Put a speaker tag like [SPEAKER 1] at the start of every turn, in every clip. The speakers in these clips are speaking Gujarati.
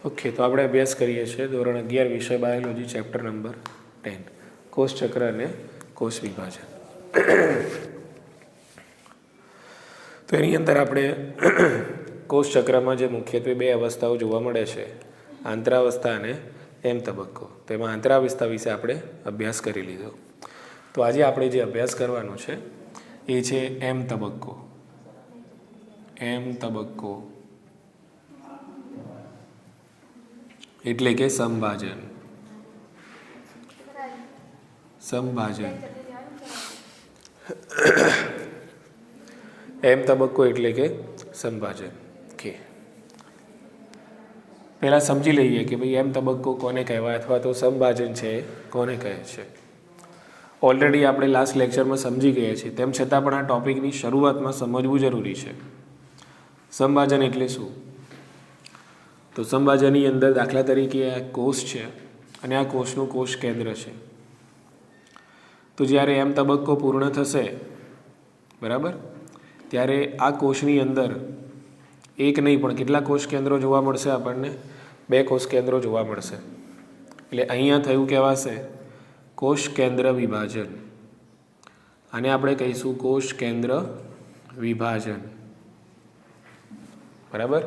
[SPEAKER 1] ઓકે, તો આપણે અભ્યાસ કરીએ છીએ ધોરણ 11 વિષય બાયોલોજી ચેપ્ટર નંબર 10 કોષચક્ર અને કોષ વિભાજન. તો એની અંદર આપણે કોષચક્રમાં જે મુખ્યત્વે બે અવસ્થાઓ જોવા મળે છે, આંતરાવસ્થા અને એમ તબક્કો, તેમાં આંતરાવસ્થા વિશે આપણે અભ્યાસ કરી લીધો. તો આજે આપણે જે અભ્યાસ કરવાનો છે એ છે એમ તબક્કો. એમ તબક્કો એટલે કે સંભાજન. સંભાજન એમ તબક્કો એટલે કે સંભાજન. કે પહેલા સમજી લઈએ કે ભાઈ એમ તબક્કો કોને કહેવાય અથવા તો સંભાજન છે કોને કહે છે. ઓલરેડી આપણે લાસ્ટ લેક્ચરમાં સમજી ગયા છીએ, તેમ છતાં પણ આ ટોપિકની શરૂઆતમાં સમજવું જરૂરી છે. સંભાજન એટલે શું? તો સંભાજનની અંદર દાખલા તરીકે આ કોષ છે અને આ કોષનું કોષ કેન્દ્ર છે. તો જ્યારે એમ તબક્કો પૂર્ણ થશે, બરાબર, ત્યારે આ કોષની અંદર એક નહીં પણ કેટલા કોષ કેન્દ્રો જોવા મળશે આપણને? 2 કોષ કેન્દ્રો જોવા મળશે. એટલે અહીંયા થયું કહેવાશે કોષ કેન્દ્ર વિભાજન. આને આપણે કહીશું કોષ કેન્દ્ર વિભાજન. બરાબર.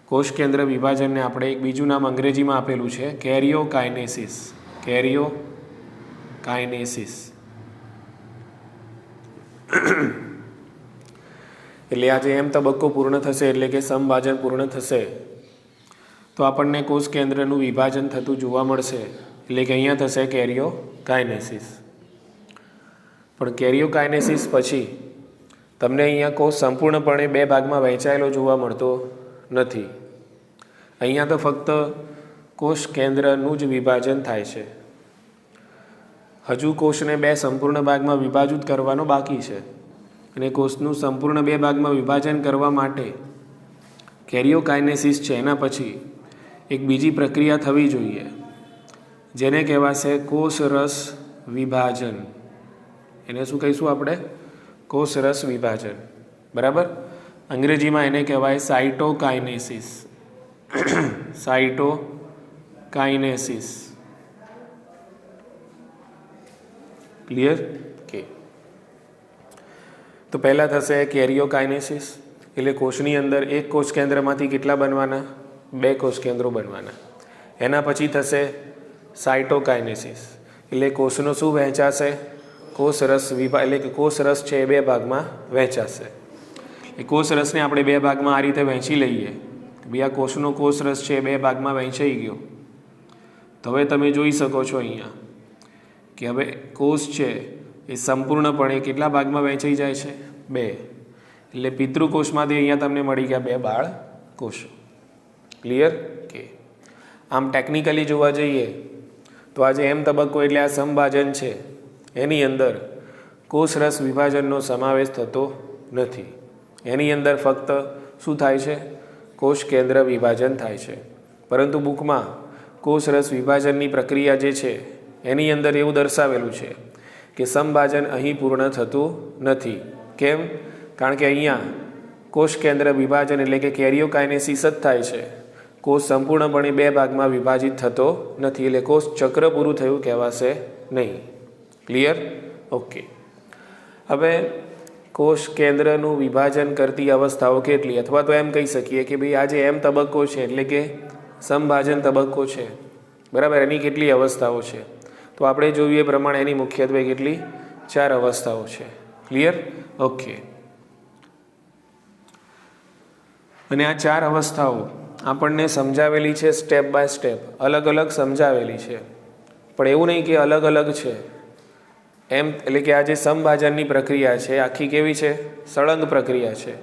[SPEAKER 1] કોષ કેન્દ્ર વિભાજનને આપણે એક બીજું નામ અંગ્રેજીમાં આપેલું છે કેરિયોકાઇનેસિસ. કેરિયોકાઇનેસિસ. એટલે આજે એમ તબક્કો પૂર્ણ થશે એટલે કે સંભાજન પૂર્ણ થશે તો આપણને કોષ કેન્દ્રનું વિભાજન થતું જોવા મળશે. એટલે કે અહીંયા થશે કેરિયોકાઇનેસિસ. પણ કેરિયોકાઇનેસિસ પછી તમને અહીંયા કોષ સંપૂર્ણપણે 2 ભાગમાં વહેંચાયેલો જોવા મળતો નથી. અહીંયા તો ફક્ત કોષ કેન્દ્રનું જ વિભાજન થાય છે. હજુ કોષને 2 સંપૂર્ણ ભાગમાં વિભાજિત કરવાનો બાકી છે. અને કોષનું સંપૂર્ણ 2 ભાગમાં વિભાજન કરવા માટે કેરિયોકાઇનેસિસ છે, એના પછી એક બીજી પ્રક્રિયા થવી જોઈએ જેને કહેવાશે કોષરસ વિભાજન. એને શું કહીશું આપણે? કોષરસ વિભાજન. બરાબર. અંગ્રેજીમાં એને કહેવાય સાઇટોકાઇનેસિસ. સાઇટોકાઇનેસિસ. ક્લિયર? કે તો પહેલાં થશે કેરિયોકાઇનેસિસ. એટલે કોષની અંદર એક કોષ કેન્દ્રમાંથી કેટલા બનવાના? 2 કોષ કેન્દ્રો બનવાના. એના પછી થશે સાઇટોકાઇનેસિસ. એટલે કોષનો શું વહેંચાશે? કોષરસ એટલે કે કોષરસ છે એ 2 ભાગમાં વહેંચાશે. એ કોષરસને આપણે 2 ભાગમાં આ રીતે વહેંચી લઈએ. ભાઈ આ કોષનો કોષરસ છે 2 ભાગમાં વહેંચાઈ ગયો. તો હવે તમે જોઈ શકો છો અહીંયા કે હવે કોષ છે એ સંપૂર્ણપણે કેટલા ભાગમાં વહેંચાઈ જાય છે? 2. એટલે પિતૃકોષમાંથી અહીંયા તમને મળી ગયા 2 બાળ કોષો. ક્લિયર? કે આમ ટેકનિકલી જોવા જઈએ તો આજે એમ તબક્કો એટલે આ સંભાજન છે એની અંદર કોષરસ વિભાજનનો સમાવેશ થતો નથી. એની અંદર ફક્ત શું થાય છે? કોષ કેન્દ્ર વિભાજન થાય છે. પરંતુ બુકમાં કોષરસ વિભાજનની પ્રક્રિયા જે છે એની અંદર એવું દર્શાવેલું છે કે સંભાજન અહીં પૂર્ણ થતું નથી. કેમ? કારણ કે અહીંયા કોષ કેન્દ્ર વિભાજન એટલે કે કેરિયોકાઇનેસિસ જ થાય છે. કોષ સંપૂર્ણપણે 2 ભાગમાં વિભાજિત થતો નથી. એટલે કોષ ચક્ર પૂરું થયું કહેવાશે નહીં. ક્લિયર? ઓકે. હવે કોષ કેન્દ્રનું વિભાજન કરતી અવસ્થાઓ કેટલી? અથવા તો એમ કહી શકીએ કે ભાઈ આજે એમ તબક્કો છે એટલે કે સંભાજન તબક્કો છે, બરાબર, એની કેટલી અવસ્થાઓ છે? તો આપણે જોઈએ એ પ્રમાણે એની મુખ્યત્વે કેટલી? 4 અવસ્થાઓ છે. ક્લિયર? ઓકે. અને આ 4 અવસ્થાઓ આપણને સમજાવેલી છે સ્ટેપ બાય સ્ટેપ, અલગ અલગ સમજાવેલી છે. પણ એવું નહીં કે અલગ અલગ છે એમ. એટલે કે આ જે સંભાજનની પ્રક્રિયા છે આખી કેવી છે? સળંગ પ્રક્રિયા છે.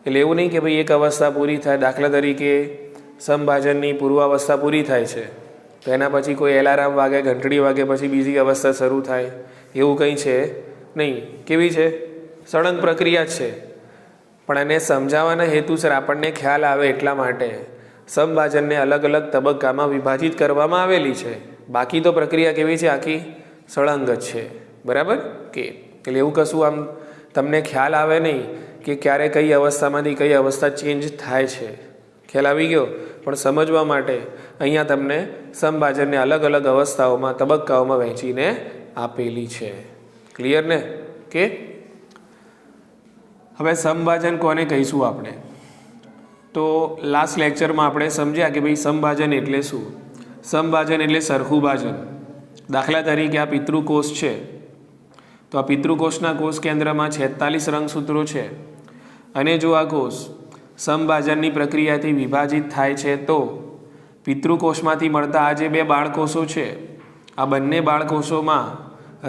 [SPEAKER 1] એટલે એવું નહીં કે ભાઈ એક અવસ્થા પૂરી થાય, દાખલા તરીકે સંભાજનની પૂર્વાવસ્થા પૂરી થાય છે તો એના પછી કોઈ એલાર્મ વાગે, ઘંટડી વાગે, પછી બીજી અવસ્થા શરૂ થાય, એવું કંઈ છે નહીં. કેવી છે? સળંગ પ્રક્રિયા જ છે. પણ એને સમજાવવાના હેતુસર આપણને ખ્યાલ આવે એટલા માટે સંભાજનને અલગ અલગ તબક્કામાં વિભાજિત કરવામાં આવેલી છે. બાકી તો પ્રક્રિયા કેવી છે? આખી સળંગ જ છે. બરાબર? કે એટલે એવું કશું આમ તમને ખ્યાલ આવે નહીં કે ક્યારે કઈ અવસ્થામાંથી કઈ અવસ્થા ચેન્જ થાય છે. ખ્યાલ આવી ગયો? પણ સમજવા માટે અહીંયા તમને સમભાજનને અલગ અલગ અવસ્થાઓમાં તબક્કાઓમાં વહેંચીને આપેલી છે. ક્લિયર ને? કે હવે સમભાજન કોને કહીશું આપણે? તો લાસ્ટ લેક્ચરમાં આપણે સમજ્યા કે ભાઈ સમભાજન એટલે શું. સમભાજન એટલે સરખું ભાજન. દાખલા તરીકે આ પિતૃકોષ છે, તો આ પિતૃકોષના કોષ કેન્દ્રમાં 46 રંગસૂત્રો છે, અને જો આ કોષ સમભાજનની પ્રક્રિયાથી વિભાજિત થાય છે તો પિતૃકોષમાંથી મળતા આ જે બે બાળકોષો છે, આ બંને બાળકોષોમાં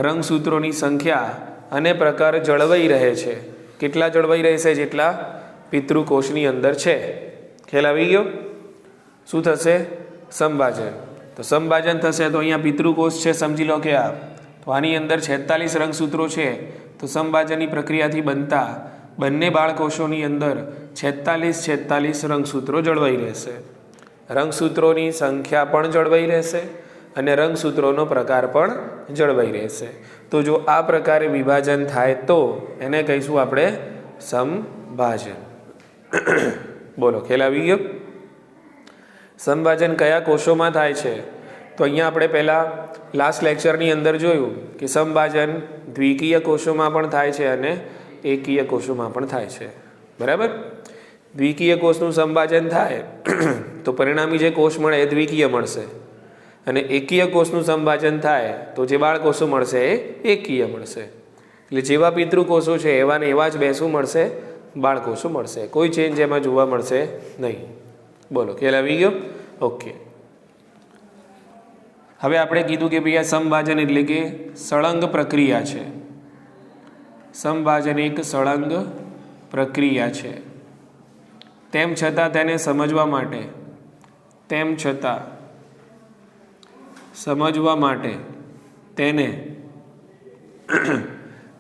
[SPEAKER 1] રંગસૂત્રોની સંખ્યા અને પ્રકાર જળવાઈ રહે છે. કેટલા જળવાઈ રહેશે? જેટલા પિતૃકોષની અંદર છે. ખ્યાલ આવી ગયો? શું થશે? સમભાજન. તો સમભાજન થશે તો અહીંયા પિતૃકોષ છે, સમજી લો કે આ, તો આની અંદર 46 રંગસૂત્રો છે, તો સમભાજનની પ્રક્રિયાથી બનતા બંને બાળકોષોની અંદર 46 રંગસૂત્રો જળવાઈ રહેશે. રંગસૂત્રોની સંખ્યા પણ જળવાઈ રહેશે અને રંગસૂત્રોનો પ્રકાર પણ જળવાઈ રહેશે. તો જો આ પ્રકારે વિભાજન થાય તો એને કહીશું આપણે સમભાજન. બોલો, ખ્યાલ આવી ગયો? સમભાજન કયા કોષોમાં થાય છે? તો અહીંયા આપણે પહેલાં લાસ્ટ લેક્ચરની અંદર જોયું કે સમભાજન દ્વિકીય કોષોમાં પણ થાય છે અને એકકીય કોષોમાં પણ થાય છે. બરાબર? દ્વિકીય કોષનું સંભાજન થાય તો પરિણામી જે કોષ મળે એ દ્વિકીય મળશે, અને એકકીય કોષનું સંભાજન થાય તો જે બાળકોષો મળશે એ એકકીય મળશે. એટલે જેવા પિતૃકોષો છે એવા ને એવા જ બે શું મળશે? બાળકોષો મળશે. કોઈ ચેન્જ એમાં જોવા મળશે નહીં. બોલો, ખ્યાલ આવી ગયો? ઓકે. હવે આપણે કીધું કે ભાઈ આ સમભાજન એટલે કે સળંગ પ્રક્રિયા છે. સમભાજન એક સળંગ પ્રક્રિયા છે. તેમ છતાં તેને સમજવા માટે તેને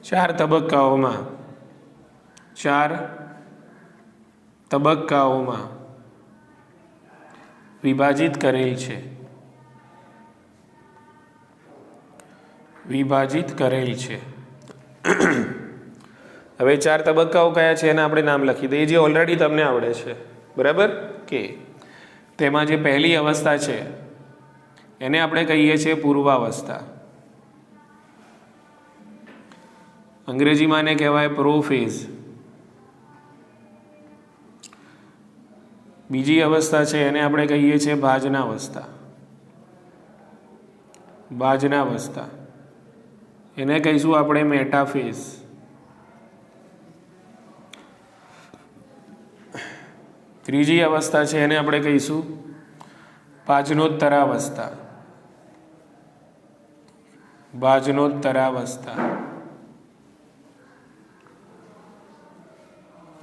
[SPEAKER 1] 4 તબક્કાઓમાં વિભાજિત કરેલ છે. હવે 4 તબક્કાઓ કયા છે એના આપણે નામ લખી દઈએ, જે ઓલરેડી તમને આવડે છે. બરાબર? કે તેમાં જે પહેલી અવસ્થા છે એને આપણે કહીએ છીએ પૂર્વાવસ્થા. અંગ્રેજીમાં એને કહેવાય પ્રોફેઝ. બીજી અવસ્થા છે એને આપણે કહીએ છીએ ભાજનાવસ્થા. એને કહીશું આપણે મેટાફેઝ. ત્રીજી અવસ્થા છે એને આપણે કહીશું ભાજનોત્તરાવસ્થા.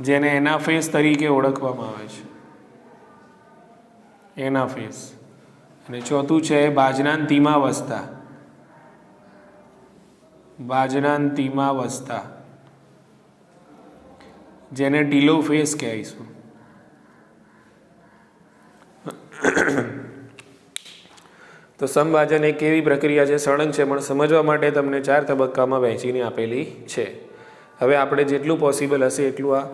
[SPEAKER 1] જેને એનાફેઝ તરીકે ઓળખવામાં આવે છે. એનાફેઝ. અને ચોથું છે ભાજનાંતિમાવસ્થા, જેને ટીલોફેઝ કહીશું. તો સમભાજન એક એવી પ્રક્રિયા છે, સળંગ છે, પણ સમજવા માટે તમને 4 તબક્કામાં વહેંચીને આપેલી છે. હવે આપણે જેટલું પોસિબલ હશે એટલું આ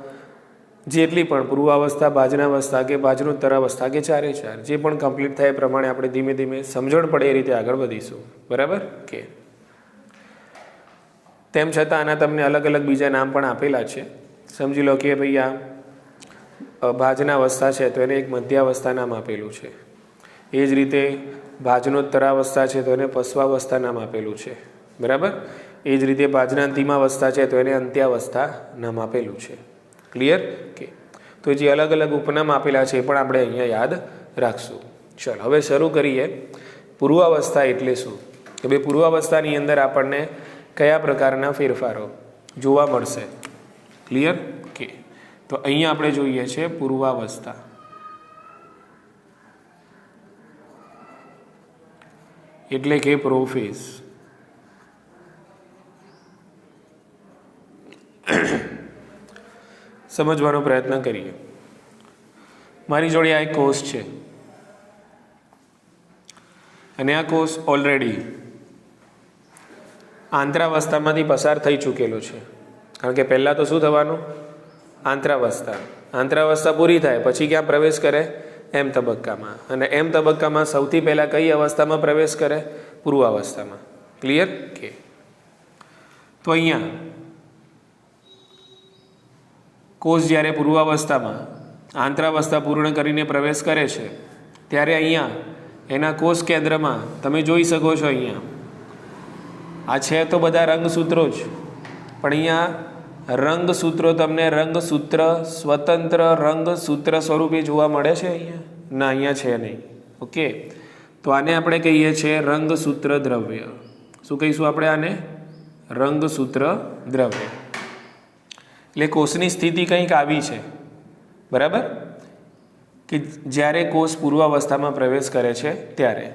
[SPEAKER 1] જેટલી પણ પૂર્વાવસ્થા, ભાજનાવસ્થા કે ભાજનોત્તરાવસ્થા કે 4 જે પણ કમ્પ્લીટ થાય એ પ્રમાણે આપણે ધીમે ધીમે સમજણ પડે એ રીતે આગળ વધીશું. બરાબર? કે તેમ છતાં આના તમને અલગ અલગ બીજા નામ પણ આપેલા છે. સમજી લો કે ભાઈ આ ભાજનાવસ્થા છે તો એને એક મધ્યાવસ્થા નામ આપેલું છે. એ જ રીતે ભાજનોત્તરાવસ્થા છે તો એને પશ્વાવસ્થા નામ આપેલું છે. બરાબર? એ જ રીતે ભાજનાંતિમાવસ્થા છે તો એને અંત્યાવસ્થા નામ આપેલું છે. ક્લિયર? કે તો જે અલગ અલગ ઉપનામ આપેલા છે એ પણ આપણે અહીંયા યાદ રાખશું. ચાલો હવે શરૂ કરીએ. પૂર્વાવસ્થા એટલે શું? કે ભાઈ પૂર્વાવસ્થાની અંદર આપણને કયા પ્રકારના ફેરફારો જોવા મળશે? ક્લિયર? કે તો અહીંયા આપણે જોઈએ છે પૂર્વાવસ્થા. એટલે કે પ્રોફેઝ. સમજવાનો પ્રયત્ન કરીએ. મારી જોડે આ એક કોષ છે અને આ કોષ ઓલરેડી આંતરાવસ્થામાંથી પસાર થઈ ચૂકેલો છે. કારણ કે પહેલાં તો શું થવાનું? આંતરાવસ્થા. આંતરાવસ્થા પૂરી થાય પછી ક્યાં પ્રવેશ કરે? એમ તબક્કામાં. અને એમ તબક્કામાં સૌથી પહેલાં કઈ અવસ્થામાં પ્રવેશ કરે? પૂર્વાવસ્થામાં. ક્લિયર? કે તો અહીંયા કોષ જ્યારે પૂર્વાવસ્થામાં આંતરાવસ્થા પૂર્ણ કરીને પ્રવેશ કરે છે ત્યારે અહીંયા એના કોષ કેન્દ્રમાં તમે જોઈ શકો છો, અહીંયા આ છે તો બધા રંગસૂત્રો જ, પણ અહીંયા રંગસૂત્રો તમને રંગસૂત્ર સ્વતંત્ર રંગસૂત્ર સ્વરૂપે જોવા મળે છે? અહીંયા ના, અહીંયા છે નહીં. ઓકે, તો આને આપણે કહીએ છીએ રંગસૂત્ર દ્રવ્ય. શું કહીશું આપણે આને? રંગસૂત્ર દ્રવ્ય. એટલે કોષની સ્થિતિ કંઈક આવી છે, બરાબર, કે જ્યારે કોષ પૂર્વાવસ્થામાં પ્રવેશ કરે છે ત્યારે.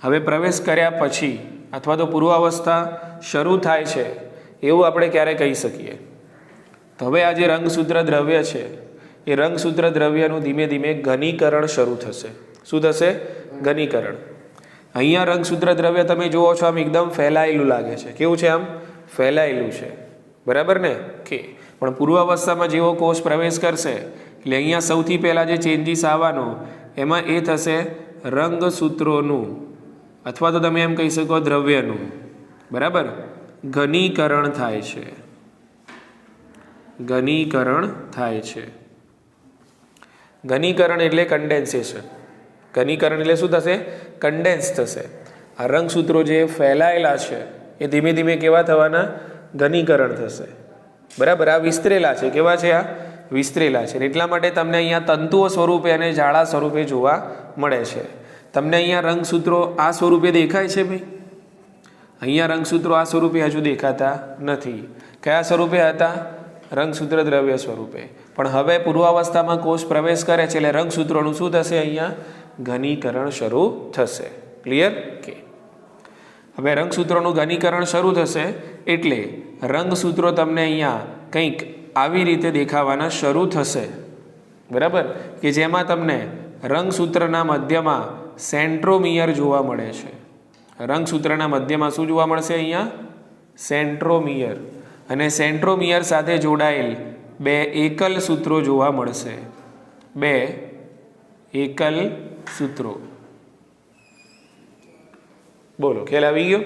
[SPEAKER 1] હવે પ્રવેશ કર્યા પછી અથવા તો પૂર્વાવસ્થા શરૂ થાય છે એવું આપણે ક્યારે કહી શકીએ? તો હવે આ જે રંગસૂત્ર દ્રવ્ય છે એ રંગસૂત્ર દ્રવ્યનું ધીમે ધીમે ઘનીકરણ શરૂ થશે. શું થશે? ઘનીકરણ. અહીંયા રંગસૂત્ર દ્રવ્ય તમે જુઓ છો આમ એકદમ ફેલાયેલું લાગે છે. કેવું છે? આમ ફેલાયેલું છે, બરાબર ને? કે પણ પૂર્વાવસ્થામાં જેવો કોષ પ્રવેશ કરશે એટલે અહીંયા સૌથી પહેલાં જે ચેન્જીસ આવવાનો એમાં એ થશે રંગસૂત્રોનું અથવા તો તમે એમ કહી શકો દ્રવ્યનું, બરાબર, ઘનીકરણ થાય છે. ઘનીકરણ થાય છે. ઘનીકરણ એટલે કન્ડેન્સેશન. ઘનીકરણ એટલે શું થશે? કન્ડેન્સ થશે. આ રંગસૂત્રો જે ફેલાયેલા છે એ ધીમે ધીમે કેવા થવાના? ઘનીકરણ થશે, બરાબર. આ વિસ્તરેલા છે. કેવા છે? આ વિસ્તરેલા છે. એટલા માટે તમને અહીંયા તંતુઓ સ્વરૂપે અને જાળા સ્વરૂપે જોવા મળે છે. તમને અહીંયા રંગસૂત્રો આ સ્વરૂપે દેખાય છે ભાઈ? અહીંયા રંગસૂત્રો આ સ્વરૂપે હજુ દેખાતા નથી. કયા સ્વરૂપે હતા? રંગસૂત્ર દ્રવ્ય સ્વરૂપે. પણ હવે પૂર્વાવસ્થામાં કોષ પ્રવેશ કરે છે એટલે રંગસૂત્રોનું શું થશે? અહીંયા ઘનીકરણ શરૂ થશે. ક્લિયર? કે હવે રંગસૂત્રોનું ઘનીકરણ શરૂ થશે એટલે રંગસૂત્રો તમને અહીંયા કંઈક આવી રીતે દેખાવાના શરૂ થશે, બરાબર, કે જેમાં તમને રંગસૂત્રના મધ્યમાં સેન્ટ્રોમિયર જોવા મળે છે. રંગસૂત્રના મધ્યમાં શું જોવા મળશે? અહીંયા સેન્ટ્રોમિયર. અને સેન્ટ્રોમિયર સાથે જોડાયેલ બે એકલ સૂત્રો જોવા મળશે. બે એકલ સૂત્રો. બોલો, ખ્યાલ આવી ગયો?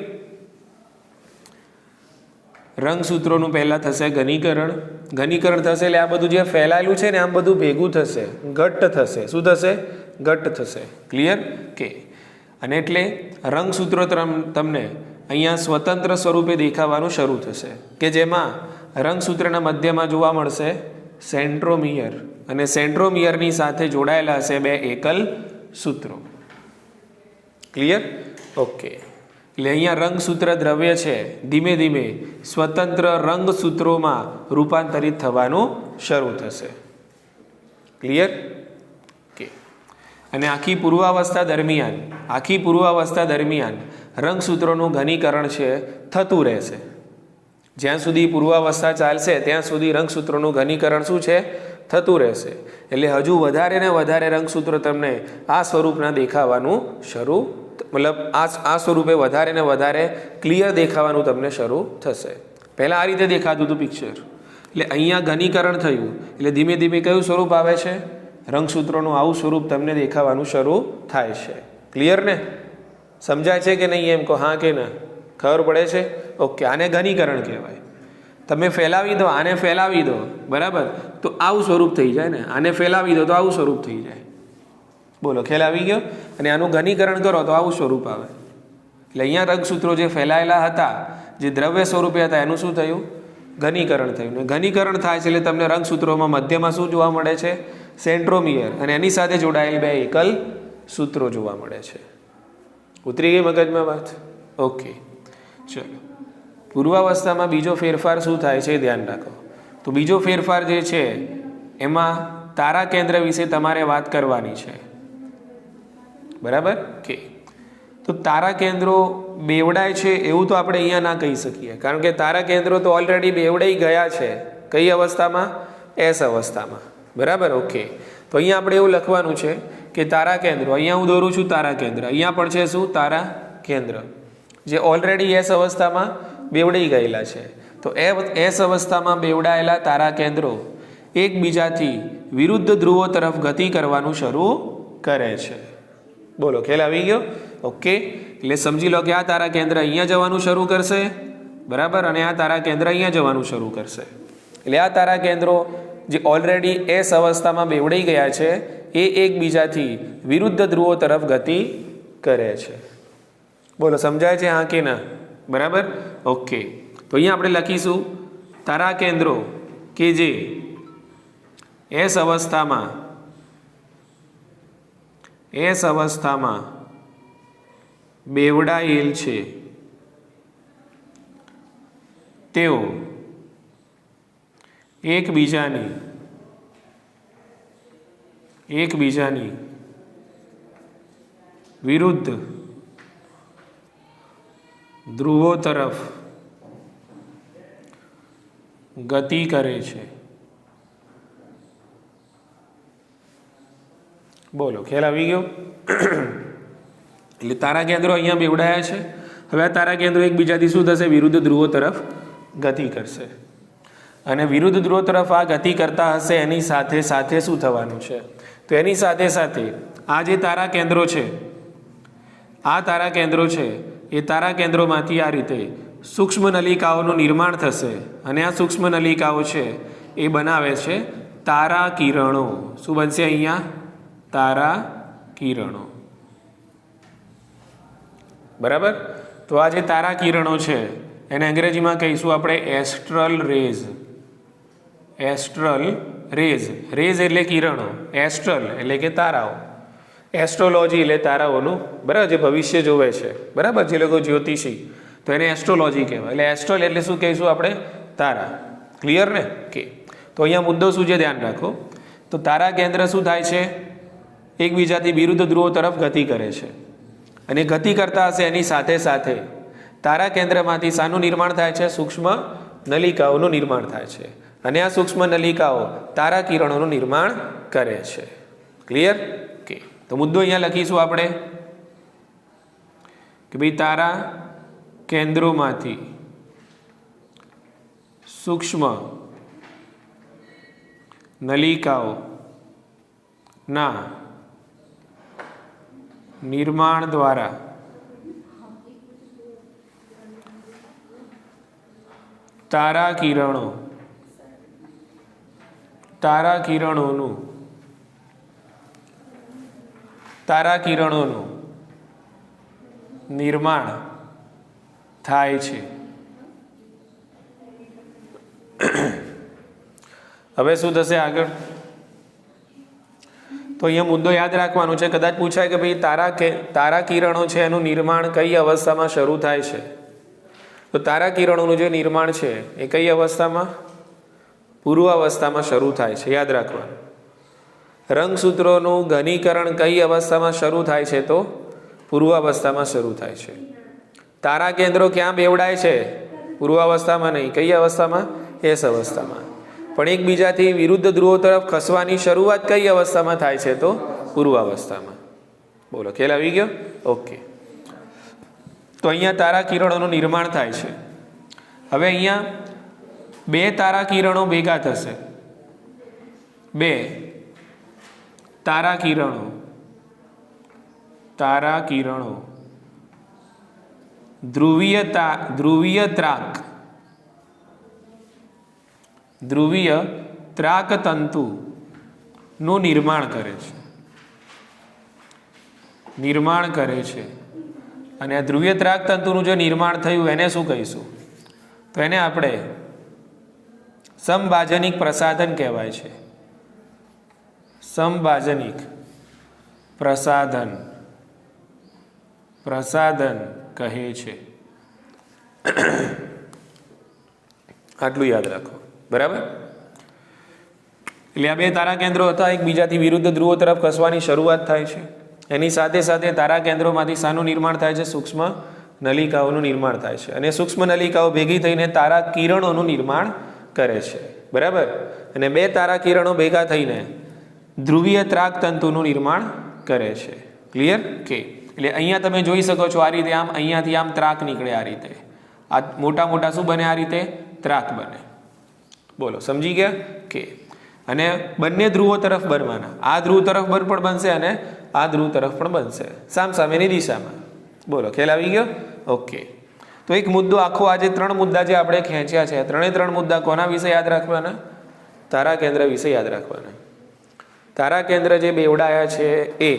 [SPEAKER 1] રંગસૂત્રોનું પહેલાં થશે ઘનીકરણ. ઘનીકરણ થશે એટલે આ બધું જે ફેલાયેલું છે ને આમ બધું ભેગું થશે, ઘટ્ટ થશે. શું થશે? ઘટ્ટ થશે. ક્લિયર? કે અને એટલે રંગસૂત્રો તમને અહીંયા સ્વતંત્ર સ્વરૂપે દેખાવાનું શરૂ થશે કે જેમાં રંગસૂત્રના મધ્યમાં જોવા મળશે સેન્ટ્રોમિયર અને સેન્ટ્રોમિયરની સાથે જોડાયેલા હશે બે એકલ સૂત્રો. ક્લિયર? ઓકે. એટલે અહીંયા રંગસૂત્ર દ્રવ્ય છે ધીમે ધીમે સ્વતંત્ર રંગસૂત્રોમાં રૂપાંતરિત થવાનું શરૂ થશે. ક્લિયર? કે અને આખી પૂર્વાવસ્થા દરમિયાન રંગસૂત્રોનું ઘનીકરણ છે થતું રહેશે. જ્યાં સુધી પૂર્વાવસ્થા ચાલશે ત્યાં સુધી રંગસૂત્રોનું ઘનીકરણ શું છે? થતું રહેશે. એટલે હજુ વધારે ને વધારે રંગસૂત્રો તમને આ સ્વરૂપના દેખાવાનું શરૂ, મતલબ આ સ્વરૂપે વધારે ને વધારે ક્લિયર દેખાવાનું તમને શરૂ થશે. પહેલાં આ રીતે દેખાતું હતું પિક્ચર. એટલે અહીંયા ઘનીકરણ થયું એટલે ધીમે ધીમે કયું સ્વરૂપ આવે છે? રંગસૂત્રોનું આવું સ્વરૂપ તમને દેખાવાનું શરૂ થાય છે. ક્લિયર ને? સમજાય છે કે નહીં? એમ કહો હા કે ના? ખબર પડે છે? ઓકે. આને ઘનીકરણ કહેવાય. તમે ફેલાવી દો, આને ફેલાવી દો, બરાબર, તો આવું સ્વરૂપ થઈ જાય ને. આને ફેલાવી દો તો આવું સ્વરૂપ થઈ જાય. બોલો, ખ્યાલ આવી ગયો? અને આનું ઘનીકરણ કરો તો આવું સ્વરૂપ આવે. એટલે અહીંયા રંગસૂત્રો જે ફેલાયેલા હતા, જે દ્રવ્ય સ્વરૂપે હતા, એનું શું થયું? ઘનીકરણ થયું. ને ઘનીકરણ થાય છે એટલે તમને રંગસૂત્રોમાં મધ્યમાં શું જોવા મળે છે? સેન્ટ્રોમિયર અને એની સાથે જોડાયેલ બે એકલ સૂત્રો જોવા મળે છે. ઉતરી ગઈ મગજમાં વાત? ઓકે, ચલો. પૂર્વાવસ્થામાં બીજો ફેરફાર શું થાય છે ધ્યાન રાખો. તો બીજો ફેરફાર જે છે એમાં તારા કેન્દ્ર વિશે તમારે વાત કરવાની છે, બરાબર? કે તો તારા કેન્દ્રો બેવડાય છે એવું તો આપણે અહીંયા ના કહી શકીએ, કારણ કે તારા કેન્દ્રો તો ઓલરેડી બેવડાઈ ગયા છે. કઈ અવસ્થામાં? એસ અવસ્થામાં, બરાબર? ઓકે. તો અહીંયા આપણે એવું લખવાનું છે કે તારા કેન્દ્રો, અહીંયા હું દોરું છું તારા કેન્દ્ર, અહીંયા પણ છે શું? તારા કેન્દ્ર, જે ઓલરેડી એસ અવસ્થામાં બેવડાઈ ગયેલા છે. તો એસ અવસ્થામાં બેવડાયેલા તારા કેન્દ્રો એકબીજાથી વિરુદ્ધ ધ્રુવો તરફ ગતિ કરવાનું શરૂ કરે છે. બોલો, ખ્યાલ આવી ગયો? ઓકે, એટલે સમજી લો કે આ તારા કેન્દ્ર અહીંયા જવાનું શરૂ કરશે, બરાબર, અને આ તારા કેન્દ્ર અહીંયા જવાનું શરૂ કરશે. એટલે આ તારા કેન્દ્રો જે ઓલરેડી એસ અવસ્થામાં બેવડાઈ ગયા છે એ એકબીજાથી વિરુદ્ધ ધ્રુવો તરફ ગતિ કરે છે. બોલો, સમજાય છે હા કે ના? બરાબર, ઓકે. તો અહીંયા આપણે લખીશું તારા કેન્દ્રો કે જે એસ અવસ્થામાં બેવડાયેલ છે તેઓ એકબીજાની વિરુદ્ધ ધ્રુવો તરફ ગતિ કરે છે. બોલો, ખ્યાલ આવી ગયો? એટલે તારા કેન્દ્રો અહીંયા બેવડાયા છે. હવે આ તારા કેન્દ્રો એકબીજાથી શું થશે? વિરુદ્ધ ધ્રુવો તરફ ગતિ કરશે. અને વિરુદ્ધ ધ્રુવો તરફ આ ગતિ કરતા હશે એની સાથે સાથે શું થવાનું છે? તો એની સાથે સાથે આ જે તારા કેન્દ્રો છે, આ તારા કેન્દ્રો છે, એ તારા કેન્દ્રોમાંથી આ રીતે સૂક્ષ્મ નલિકાઓનું નિર્માણ થશે. અને આ સૂક્ષ્મ નલિકાઓ છે એ બનાવે છે તારા કિરણો. શું બનશે અહીંયા? તારા કિરણો. બરાબર. તો આ જે તારા કિરણો છે એને અંગ્રેજીમાં કહીશું આપણે astral rays. Astral rays. Rays એટલે કિરણો, એસ્ટ્રલ એટલે કે તારાઓ. એસ્ટ્રોલોજી એટલે તારાઓનું, બરાબર, જે ભવિષ્ય જોવે છે, બરાબર, જે લોકો જ્યોતિષી, તો એને એસ્ટ્રોલોજી કહેવાય. એટલે એસ્ટ્રલ એટલે શું કહીશું આપણે? તારા. ક્લિયર ને? કે તો અહીંયા મુદ્દો શું છે ધ્યાન રાખો. તો તારા કેન્દ્ર શું થાય છે? એકબીજાથી વિરુદ્ધ ધ્રુવો તરફ ગતિ કરે છે. અને ગતિ કરતા હશે એની સાથે સાથે તારા કેન્દ્રમાંથી શાનું નિર્માણ થાય છે? સૂક્ષ્મ નલિકાઓનું નિર્માણ થાય છે. અને આ સૂક્ષ્મ નલિકાઓ તારા કિરણોનું નિર્માણ કરે છે. ક્લિયર? કે તો મુદ્દો અહીંયા લખીશું આપણે કે ભાઈ તારા કેન્દ્રોમાંથી સૂક્ષ્મ નલિકાઓ ના નિર્માણ દ્વારા તારા કિરણોનું નિર્માણ થાય છે. હવે શું થશે આગળ? તો અહીંયા મુદ્દો યાદ રાખવાનો છે. કદાચ પૂછાય કે ભાઈ તારા કિરણો છે એનું નિર્માણ કઈ અવસ્થામાં શરૂ થાય છે? તો તારા કિરણોનું જે નિર્માણ છે એ કઈ અવસ્થામાં? પૂર્વ અવસ્થામાં શરૂ થાય છે. યાદ રાખવાનું. રંગસૂત્રોનું ઘનીકરણ કઈ અવસ્થામાં શરૂ થાય છે? તો પૂર્વ અવસ્થામાં શરૂ થાય છે. તારા કેન્દ્રો ક્યાં બેવડાય છે? પૂર્વ અવસ્થામાં નહીં. કઈ અવસ્થામાં? એસ અવસ્થામાં. પણ એકબીજાથી વિરુદ્ધ ધ્રુવો તરફ ખસવાની શરૂઆત કઈ અવસ્થામાં થાય છે? તો પૂર્વ અવસ્થામાં. બોલો, ખ્યાલ આવી ગયો? ઓકે. તો અહીંયા તારા કિરણોનું નિર્માણ થાય છે. હવે અહીંયા બે તારા કિરણો ભેગા થશે. બે તારા કિરણો ધ્રુવીય ત્રાક તંતુનું નિર્માણ કરે છે. અને આ ધ્રુવીય ત્રાક તંતુનું જે નિર્માણ થયું એને શું કહીશું? તો એને આપણે સમભાજનિક પ્રસાધન કહેવાય છે. સમભાજનિક પ્રસાધન કહે છે. આટલું યાદ રાખો. બરાબર. એટલે આ બે તારા કેન્દ્રો હતા, એકબીજાથી વિરુદ્ધ ધ્રુવો તરફ ખસવાની શરૂઆત થાય છે. એની સાથે સાથે તારા કેન્દ્રોમાંથી શાનું નિર્માણ થાય છે? સૂક્ષ્મ નલિકાઓનું નિર્માણ થાય છે. અને સૂક્ષ્મ નલિકાઓ ભેગી થઈને તારા કિરણોનું નિર્માણ કરે છે. બરાબર. અને બે તારા કિરણો ભેગા થઈને ધ્રુવીય ત્રાક તંતુનું નિર્માણ કરે છે. ક્લિયર? કે એટલે અહીંયા તમે જોઈ શકો છો આ રીતે, આમ અહીંયાથી આમ ત્રાક નીકળે આ રીતે. આ મોટા મોટા શું બને? આ રીતે ત્રાક બને. બોલો, સમજી ગયા? કે અને બંને ધ્રુવો તરફ બનવાના. આ ધ્રુવ તરફ પણ બનશે અને આ ધ્રુવ તરફ પણ બનશે, સામસામેની દિશામાં. બોલો, ખ્યાલ આવી ગયો? ઓકે. તો એક મુદ્દો આખો, આજે 3 મુદ્દા જે આપણે ખેંચ્યા છે, 3 મુદ્દા કોના વિશે યાદ રાખવાના? તારા કેન્દ્ર વિશે યાદ રાખવાના. તારા કેન્દ્ર જે બેવડાયા છે એ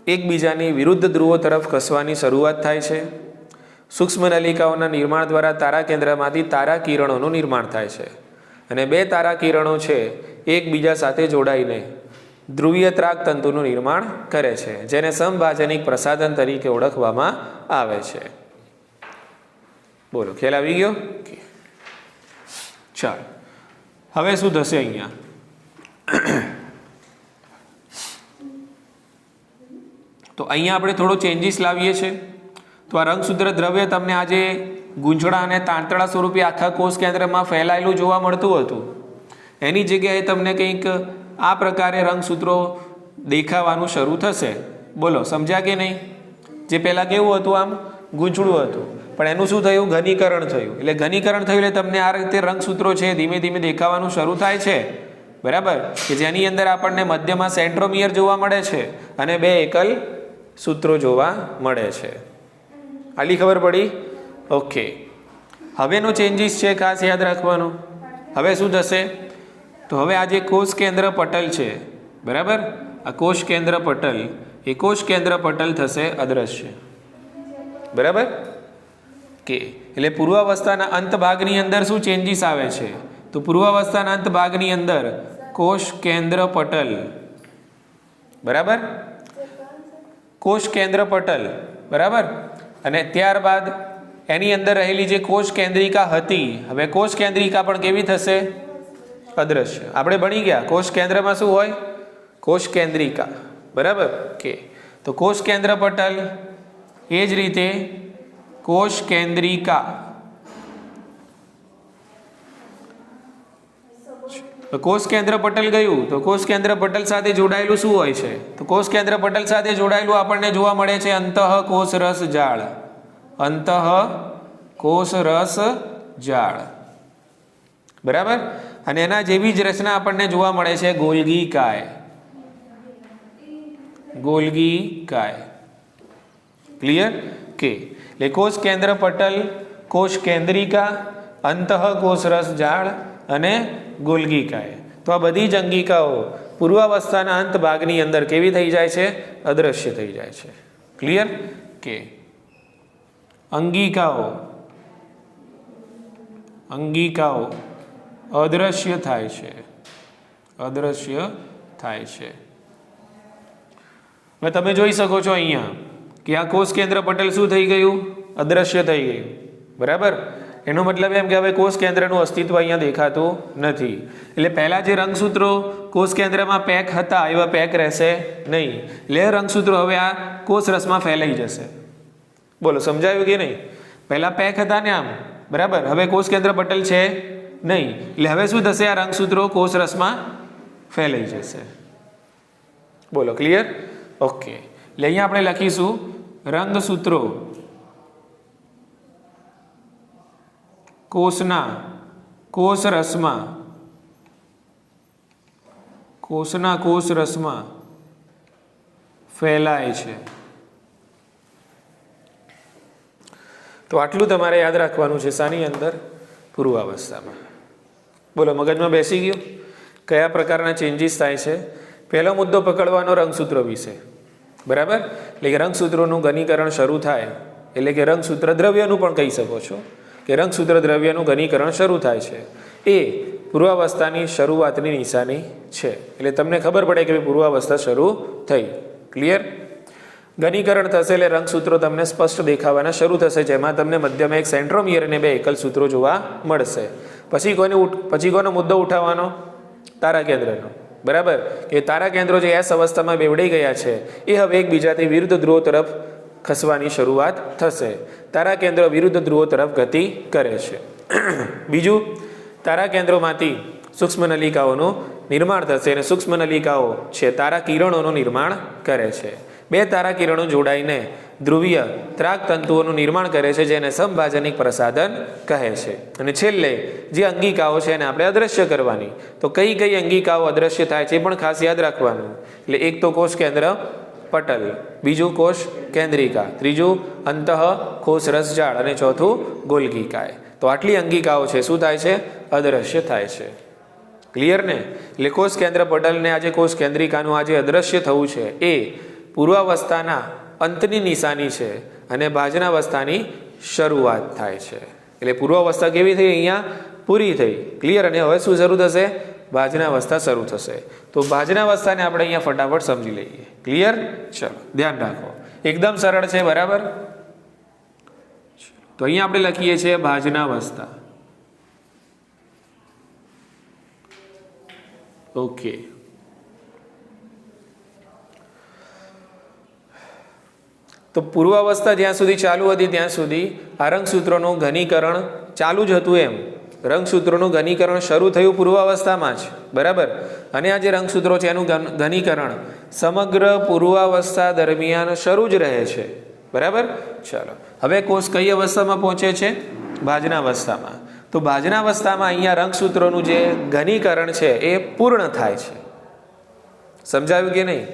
[SPEAKER 1] એકબીજાની વિરુદ્ધ ધ્રુવો તરફ ખસવાની શરૂઆત થાય છે. સૂક્ષ્મ નલિકાઓના નિર્માણ દ્વારા તારા કેન્દ્રમાંથી તારા કિરણોનું નિર્માણ થાય છે અને 2 તારા કિરણો છે એકબીજા સાથે જોડાઈને ધ્રુવીય ત્રાક તંતુનું નિર્માણ કરે છે, જેને સમભાજનિક પ્રસાધન તરીકે ઓળખવામાં આવે છે. બોલો, ખ્યાલ આવી ગયો? ચાલો, હવે શું થશે અહીંયા? તો અહીંયા આપણે થોડો ચેન્જીસ લાવીએ છીએ. તો આ રંગસૂત્ર દ્રવ્ય તમને આજે ગૂંચળા અને તાંતણા સ્વરૂપે આખા કોષ કેન્દ્રમાં ફેલાયેલું જોવા મળતું હતું, એની જગ્યાએ તમને કંઈક આ પ્રકારે રંગસૂત્રો દેખાવાનું શરૂ થશે. બોલો, સમજ્યા કે નહીં? જે પહેલાં કેવું હતું, આમ ગૂંચળું હતું, પણ એનું શું થયું? ઘનીકરણ થયું. એટલે ઘનીકરણ થયું એટલે તમને આ રીતે રંગસૂત્રો છે ધીમે ધીમે દેખાવાનું શરૂ થાય છે, બરાબર? કે જેની અંદર આપણને મધ્યમાં સેન્ટ્રોમિયર જોવા મળે છે અને 2 એકલ સૂત્રો જોવા મળે છે. આટલી ખબર પડી? ઓકે. હવેનો ચેન્જીસ છે ખાસ યાદ રાખવાનો. હવે શું થશે? તો હવે આ જે કોષ કેન્દ્ર પટલ છે, બરાબર, આ કોષ કેન્દ્ર પટલ, એ કોષ કેન્દ્ર પટલ થશે અદ્રશ્ય, બરાબર? કે એટલે પૂર્વાવસ્થાના અંત ભાગની અંદર શું ચેન્જીસ આવે છે? તો પૂર્વાવસ્થાના અંત ભાગની અંદર કોષ કેન્દ્ર પટલ, બરાબર, કોષ કેન્દ્ર પટલ, બરાબર, અને ત્યારબાદ એની અંદર રહેલી જે કોષ કેન્દ્રિકા હતી, હવે કોષ કેન્દ્રિકા પણ કેવી થશે? અદ્રશ્ય. આપણે ભણી ગયા કોષ કેન્દ્રમાં શું હોય? કોષ કેન્દ્રિકા, બરાબર? કે તો કોષ કેન્દ્ર પટલ, એ જ રીતે કોષ કેન્દ્રિકા, તો કોષ કેન્દ્ર પટલ ગયું તો કોષ કેન્દ્ર પટલ સાથે જોડાયેલું શું હોય છે? તો કોષ કેન્દ્ર પટલ સાથે જોડાયેલું આપણને જોવા મળે છે અંતઃકોષ રસ જાળ. અંતઃકોષ રસ જાળ, બરાબર? અને એના જેવી જ રચના આપણને જોવા મળે છે ગોલ્ગી કાય. ગોલ્ગી કાય. ક્લિયર? કે એટલે કોષ કેન્દ્ર પટલ, કોષ કેન્દ્રિકા, અંતઃકોષ રસ જાળ અને ગોલ્ગી કાય. તો આ બધી જ અંગિકાઓ પૂર્વાવસ્થાના અંત ભાગની અંદર કેવી થઈ જાય છે? અદ્રશ્ય થઈ જાય છે. ક્લિયર? કે અંગિકાઓ અદ્રશ્ય થાય છે, અદ્રશ્ય થાય છે. હવે તમે જોઈ શકો છો અહીંયા કે આ કોષ કેન્દ્ર પટલ શું થઈ ગયું? અદ્રશ્ય થઈ ગયું, બરાબર? એનો મતલબ એમ કે હવે કોષ કેન્દ્રનું અસ્તિત્વ અહીંયા દેખાતું નથી. એટલે પહેલા જે રંગસૂત્રો કોષ કેન્દ્રમાં પેક હતા એવા પેક રહેશે નહીં. એટલે રંગસૂત્રો હવે આ કોષ રસમાં ફેલાઈ જશે. બોલો, સમજાયું કે નહીં? પહેલા પેક હતા ને આમ, બરાબર? હવે કોષ કેન્દ્ર પટલ છે નહીં, એટલે હવે શું થશે? આ રંગસૂત્રો કોષ રસમાં ફેલાઈ જશે. બોલો, ક્લિયર? ઓકે. એટલે અહીંયા આપણે લખીશું રંગસૂત્રો કોષના કોષ રસમાં ફેલાય છે. તો આટલું તમારે યાદ રાખવાનું છે. શાની અંદર? પૂર્વાવસ્થામાં. બોલો, મગજમાં બેસી ગયું? કયા પ્રકારના ચેન્જીસ થાય છે? પહેલો મુદ્દો પકડવાનો રંગસૂત્રો વિશે, બરાબર? એટલે કે રંગસૂત્રોનું ઘનીકરણ શરૂ થાય, એટલે કે રંગસૂત્ર દ્રવ્યનું પણ કહી શકો છો કે રંગસૂત્ર દ્રવ્યનું ઘનીકરણ શરૂ થાય છે. એ પૂર્વાવસ્થાની શરૂઆતની નિશાની છે. એટલે તમને ખબર પડે કે પૂર્વાવસ્થા શરૂ થઈ. ક્લિયર? ઘનીકરણ થશે એટલે રંગસૂત્રો તમને સ્પષ્ટ દેખાવાના શરૂ થશે, જેમાં તમને મધ્યમાં એક સેન્ટ્રોમિયર અને 2 એકલ સૂત્રો જોવા મળશે. પછી કોનો મુદ્દો ઉઠાવવાનો? તારા કેન્દ્રનો, બરાબર? કે તારા કેન્દ્રો જે એસ અવસ્થામાં બેવડાઈ ગયા છે એ હવે એકબીજાથી વિરુદ્ધ ધ્રુવો તરફ ખસવાની શરૂઆત થશે. તારા કેન્દ્રો વિરુદ્ધ ધ્રુવો તરફ ગતિ કરે છે. બીજું, તારા કેન્દ્રોમાંથી સૂક્ષ્મ નલિકાઓનું નિર્માણ થશે અને સૂક્ષ્મ નલિકાઓ છે તારા કિરણોનું નિર્માણ કરે છે. બે તારા કિરણો જોડાઈને ધ્રુવીય ત્રાક તંતુઓનું નિર્માણ કરે છે, જેને સમભાજનિક પ્રસાધન કહે છે. અને છેલ્લે જે અંગિકાઓ છે એને આપણે અદ્રશ્ય કરવાની. તો કઈ કઈ અંગિકાઓ અદ્રશ્ય થાય છે એ પણ ખાસ યાદ રાખવાનું. એટલે એક તો કોષ કેન્દ્ર પટલ, બીજું કોષ કેન્દ્રિકા, ત્રીજું અંતઃ કોષ રસજાળ અને ચોથું ગોલ્ગિકાય. તો આટલી અંગિકાઓ છે શું થાય છે? અદ્રશ્ય થાય છે. ક્લિયર ને? એટલે કોષ કેન્દ્ર પટલને આજે કોષ કેન્દ્રિકાનું આજે અદ્રશ્ય થવું છે એ પૂર્વાવસ્થાના અંતની નિશાની છે અને ભાજનાવસ્થાની શરૂઆત થાય છે. એટલે પૂર્વાવસ્થા કેવી થઈ? અહીંયા પૂરી થઈ. ક્લિયર? અને હવે શું શરૂ થશે? ભાજનાવસ્થા શરૂ થશે. તો ભાજનાવસ્થાને આપણે અહીંયા ફટાફટ સમજી લઈએ. ક્લિયર? ચલો ધ્યાન રાખો, એકદમ સરળ છે. બરાબર? તો અહીંયા આપણે લખીએ છીએ ભાજનાવસ્થા. ઓકે. તો પૂર્વાવસ્થા જ્યાં સુધી ચાલુ હતી ત્યાં સુધી આ રંગસૂત્રોનું ઘનીકરણ ચાલુ જ હતું. એમ રંગસૂત્રોનું ઘનીકરણ શરૂ થયું પૂર્વાવસ્થામાં જ. બરાબર? અને આ જે રંગસૂત્રો છે એનું ઘનીકરણ સમગ્ર પૂર્વાવસ્થા દરમિયાન શરૂ જ રહે છે. બરાબર? ચાલો હવે કોષ કઈ અવસ્થામાં પહોંચે છે? ભાજનાવસ્થામાં. તો ભાજનાવસ્થામાં અહીંયા રંગસૂત્રોનું જે ઘનીકરણ છે એ પૂર્ણ થાય છે. સમજાયું કે નહીં?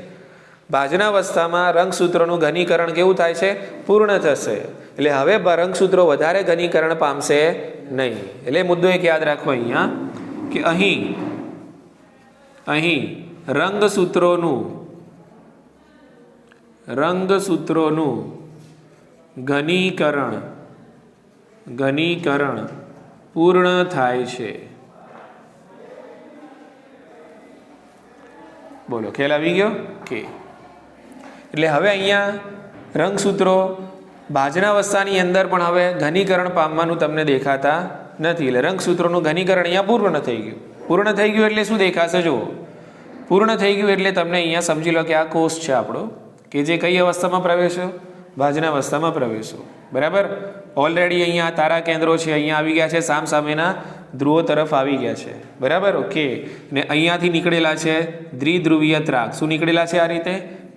[SPEAKER 1] ભાજનાવસ્થામાં રંગસૂત્રોનું ઘનીકરણ કેવું થાય છે? પૂર્ણ થશે. એટલે હવે રંગસૂત્રો વધારે ઘનીકરણ પામશે નહીં. એટલે મુદ્દો એક યાદ રાખો અહીંયા કે અહીં રંગસૂત્રોનું ઘનીકરણ પૂર્ણ થાય છે. બોલો, ખ્યાલ આવી ગયો કે? એટલે હવે અહીંયા રંગસૂત્રો ભાજનાવસ્થાની અંદર પણ હવે ઘનીકરણ પામવાનું તમને દેખાતા નથી. એટલે રંગસૂત્રોનું ઘનીકરણ અહીંયા પૂર્ણ થઈ ગયું. પૂર્ણ થઈ ગયું એટલે શું દેખાશે? જુઓ, પૂર્ણ થઈ ગયું એટલે તમને અહીંયા સમજી લો કે આ કોષ છે આપણો, કે જે કઈ અવસ્થામાં પ્રવેશ્યો? ભાજનાવસ્થામાં પ્રવેશ્યો. બરાબર? ઓલરેડી અહીંયા તારા કેન્દ્રો છે, અહીંયા આવી ગયા છે, સામસામેના ધ્રુવો તરફ આવી ગયા છે. બરાબર? ઓકે. ને અહીંયાથી નીકળેલા છે દ્વિધ્રુવીય ત્રાક. શું નીકળેલા છે? આ રીતે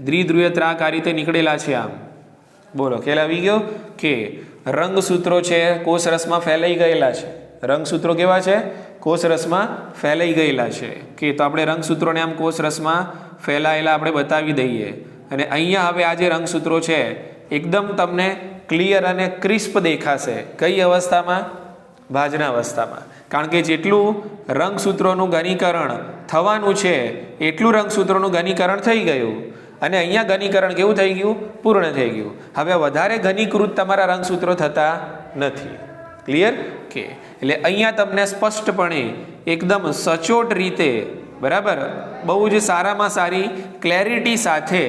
[SPEAKER 1] દ્વિધ્રુવીય ત્રાક આ રીતે નીકળેલા છે. આમ બોલો, ખ્યાલ આવી ગયો કે રંગસૂત્રો છે કોષરસમાં ફેલાઈ ગયેલા છે. રંગસૂત્રો કેવા છે? કોષરસમાં ફેલાઈ ગયેલા છે. કે તો આપણે રંગસૂત્રોને આમ કોષરસમાં ફેલાયેલા આપણે બતાવી દઈએ. અને અહીંયા હવે આ જે રંગસૂત્રો છે એકદમ તમને ક્લિયર અને ક્રિસ્પ દેખાશે. કઈ અવસ્થામાં? ભાજનાવસ્થામાં. કારણ કે જેટલું રંગસૂત્રોનું ઘનીકરણ થવાનું છે એટલું રંગસૂત્રોનું ઘનીકરણ થઈ ગયું. અને અહીંયા ઘનીકરણ કેવું થઈ ગયું? પૂર્ણ થઈ ગયું. હવે વધારે ઘનીકૃત તમારા રંગસૂત્રો થતા નથી. ક્લિયર કે? એટલે અહીંયા તમને સ્પષ્ટપણે એકદમ સચોટ રીતે, બરાબર, બહુ જ સારામાં સારી ક્લેરિટી સાથે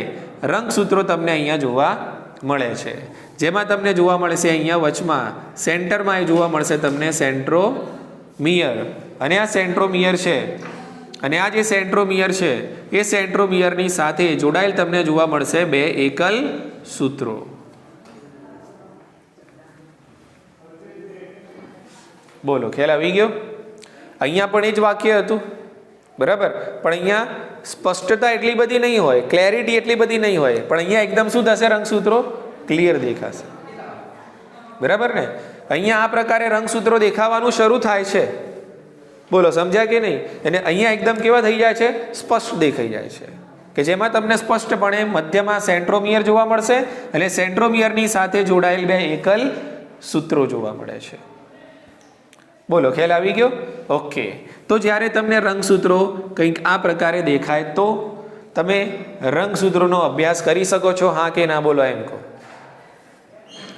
[SPEAKER 1] રંગસૂત્રો તમને અહીંયા જોવા મળે છે. જેમાં તમને જોવા મળશે અહીંયા વચમાં સેન્ટરમાં એ જોવા મળશે તમને સેન્ટ્રોમિયર. અને આ સેન્ટ્રોમિયર છે, અને આ જે સેન્ટ્રોમિયર છે એ સેન્ટ્રોમિયરની સાથે જોડાયેલ તમને જોવા મળશે બે એકલ સૂત્રો. બોલો, ખ્યાલ આવી ગયો? અહીંયા પણ એ જ વાક્ય હતું. બરાબર? પણ અહીંયા સ્પષ્ટતા એટલી બધી નહીં હોય, ક્લેરિટી એટલી બધી નહીં હોય, પણ અહીંયા એકદમ શું થશે? રંગસૂત્રો ક્લિયર દેખાશે. બરાબર ને? અહીંયા આ પ્રકારે રંગસૂત્રો દેખાવાનું શરૂ થાય છે. બોલો, સમજ્યા કે નહીં? અને અહીંયા એકદમ કેવા થઈ જાય છે? સ્પષ્ટ દેખાઈ જાય છે. કે જેમાં તમને સ્પષ્ટપણે મધ્યમાં સેન્ટ્રોમિયર જોવા મળશે અને સેન્ટ્રોમિયરની સાથે જોડાયેલ બે એકલ સૂત્રો જોવા મળે છે. બોલો, ખ્યાલ આવી ગયો? ઓકે. તો જ્યારે તમને રંગસૂત્રો કંઈક આ પ્રકારે દેખાય તો તમે રંગસૂત્રોનો અભ્યાસ કરી શકો છો? હા કે ના? બોલો, એમ કહો.